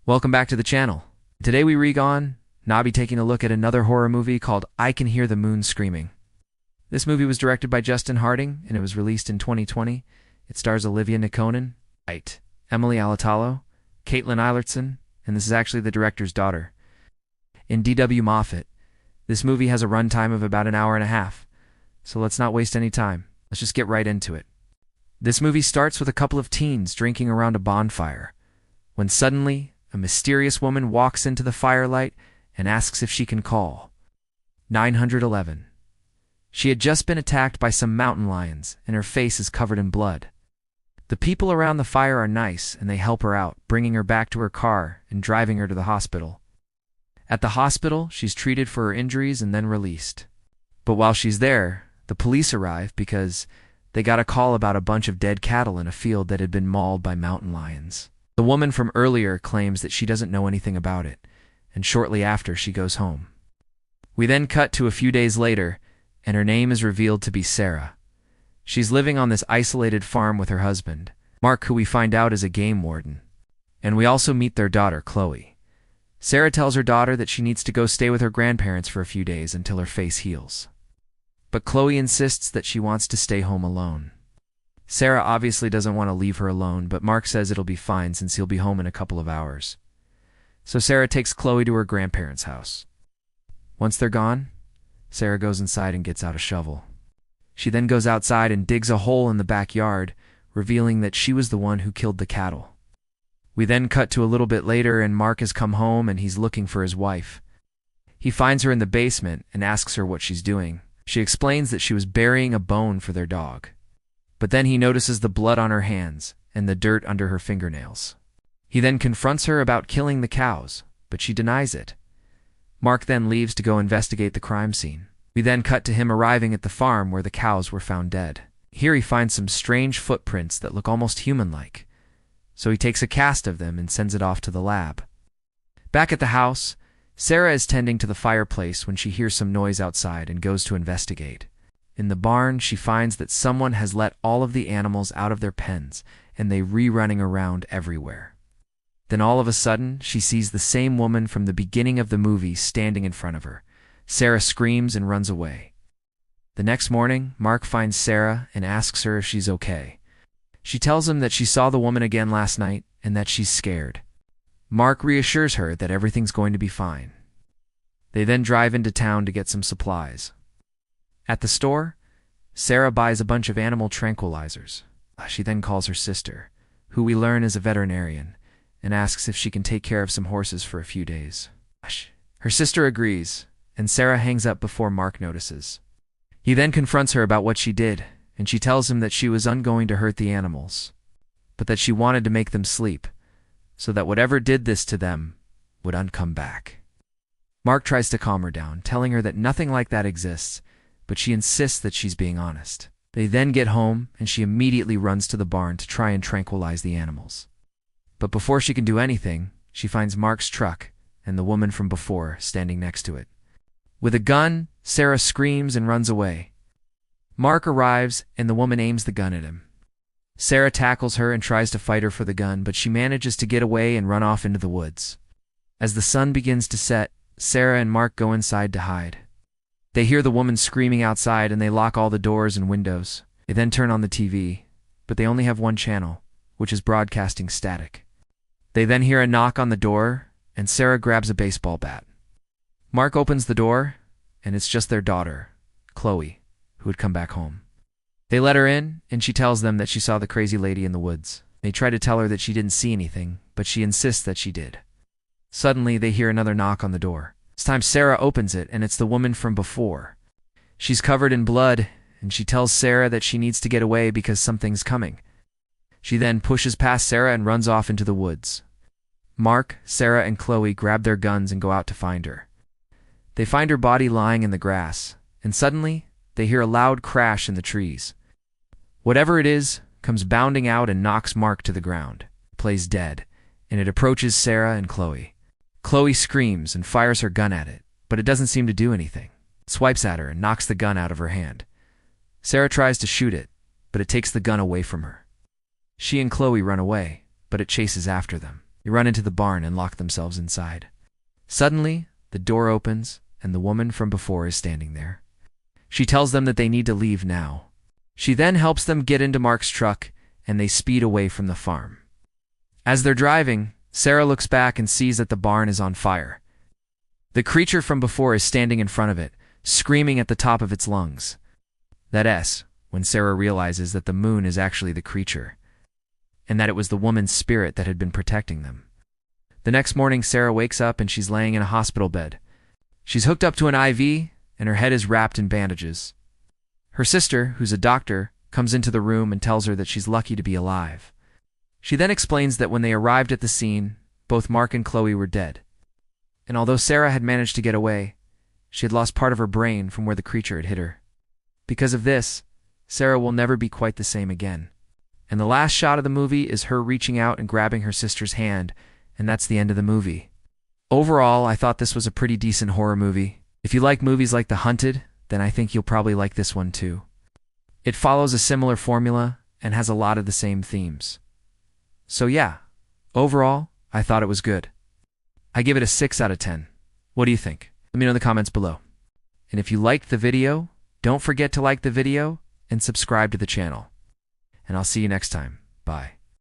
Welcome back to the channel. Today we be taking a look at another horror movie called I Can Hear the Moon Screaming. This movie was directed by Justin Harding, and it was released in 2020. It stars Olivia Nikonin, Emily Alatalo, Caitlin Eilertson, and this is actually the director's daughter. In D.W. Moffat, this movie has a runtime of about an hour and a half, so let's not waste any time. Let's just get right into it. This movie starts with a couple of teens drinking around a bonfire, when suddenly a mysterious woman walks into the firelight and asks if she can call 911. She had just been attacked by some mountain lions, and her face is covered in blood. The people around the fire are nice, and they help her out, bringing her back to her car and driving her to the hospital. At the hospital, she's treated for her injuries and then released. But while she's there, the police arrive because they got a call about a bunch of dead cattle in a field that had been mauled by mountain lions. The woman from earlier claims that she doesn't know anything about it, and shortly after she goes home. We then cut to a few days later, and her name is revealed to be Sarah. She's living on this isolated farm with her husband, Mark, who we find out is a game warden. And we also meet their daughter, Chloe. Sarah tells her daughter that she needs to go stay with her grandparents for a few days until her face heals. But Chloe insists that she wants to stay home alone. Sarah obviously doesn't want to leave her alone, but Mark says it'll be fine since he'll be home in a couple of hours. So Sarah takes Chloe to her grandparents' house. Once they're gone, Sarah goes inside and gets out a shovel. She then goes outside and digs a hole in the backyard, revealing that she was the one who killed the cattle. We then cut to a little bit later, and Mark has come home and he's looking for his wife. He finds her in the basement and asks her what she's doing. She explains that she was burying a bone for their dog. But then he notices the blood on her hands and the dirt under her fingernails. He then confronts her about killing the cows, but she denies it. Mark then leaves to go investigate the crime scene. We then cut to him arriving at the farm where the cows were found dead. Here he finds some strange footprints that look almost human-like, so he takes a cast of them and sends it off to the lab. Back at the house, Sarah is tending to the fireplace when she hears some noise outside and goes to investigate. In the barn, she finds that someone has let all of the animals out of their pens, and they running around everywhere. Then all of a sudden, she sees the same woman from the beginning of the movie standing in front of her. Sarah screams and runs away. The next morning, Mark finds Sarah and asks her if she's okay. She tells him that she saw the woman again last night and that she's scared. Mark reassures her that everything's going to be fine. They then drive into town to get some supplies. At the store, Sarah buys a bunch of animal tranquilizers. She then calls her sister, who we learn is a veterinarian, and asks if she can take care of some horses for a few days. Her sister agrees, and Sarah hangs up before Mark notices. He then confronts her about what she did, and she tells him that she was ungoing to hurt the animals, but that she wanted to make them sleep, so that whatever did this to them would come back. Mark tries to calm her down, telling her that nothing like that exists, but she insists that she's being honest. They then get home, and she immediately runs to the barn to try and tranquilize the animals. But before she can do anything, she finds Mark's truck and the woman from before standing next to it. With a gun, Sarah screams and runs away. Mark arrives, and the woman aims the gun at him. Sarah tackles her and tries to fight her for the gun, but she manages to get away and run off into the woods. As the sun begins to set, Sarah and Mark go inside to hide. They hear the woman screaming outside, and they lock all the doors and windows. They then turn on the TV, but they only have one channel, which is broadcasting static. They then hear a knock on the door, and Sarah grabs a baseball bat. Mark opens the door, and it's just their daughter, Chloe, who had come back home. They let her in, and she tells them that she saw the crazy lady in the woods. They try to tell her that she didn't see anything, but she insists that she did. Suddenly, they hear another knock on the door. This time Sarah opens it, and it's the woman from before. She's covered in blood, and she tells Sarah that she needs to get away because something's coming. She then pushes past Sarah and runs off into the woods. Mark, Sarah, and Chloe grab their guns and go out to find her. They find her body lying in the grass, and suddenly, they hear a loud crash in the trees. Whatever it is comes bounding out and knocks Mark to the ground, plays dead, and it approaches Sarah and Chloe. Chloe screams and fires her gun at it, but it doesn't seem to do anything. It swipes at her and knocks the gun out of her hand. Sarah tries to shoot it, but it takes the gun away from her. She and Chloe run away, but it chases after them. They run into the barn and lock themselves inside. Suddenly, the door opens, and the woman from before is standing there. She tells them that they need to leave now. She then helps them get into Mark's truck, and they speed away from the farm. As they're driving, Sarah looks back and sees that the barn is on fire. The creature from before is standing in front of it, screaming at the top of its lungs. That's when Sarah realizes that the moon is actually the creature, and that it was the woman's spirit that had been protecting them. The next morning, Sarah wakes up and she's laying in a hospital bed. She's hooked up to an IV, and her head is wrapped in bandages. Her sister, who's a doctor, comes into the room and tells her that she's lucky to be alive. She then explains that when they arrived at the scene, both Mark and Chloe were dead. And although Sarah had managed to get away, she had lost part of her brain from where the creature had hit her. Because of this, Sarah will never be quite the same again. And the last shot of the movie is her reaching out and grabbing her sister's hand, and that's the end of the movie. Overall, I thought this was a pretty decent horror movie. If you like movies like The Hunted, then I think you'll probably like this one too. It follows a similar formula and has a lot of the same themes. So yeah, overall, I thought it was good. I give it a 6 out of 10. What do you think? Let me know in the comments below. And if you liked the video, don't forget to like the video and subscribe to the channel. And I'll see you next time. Bye.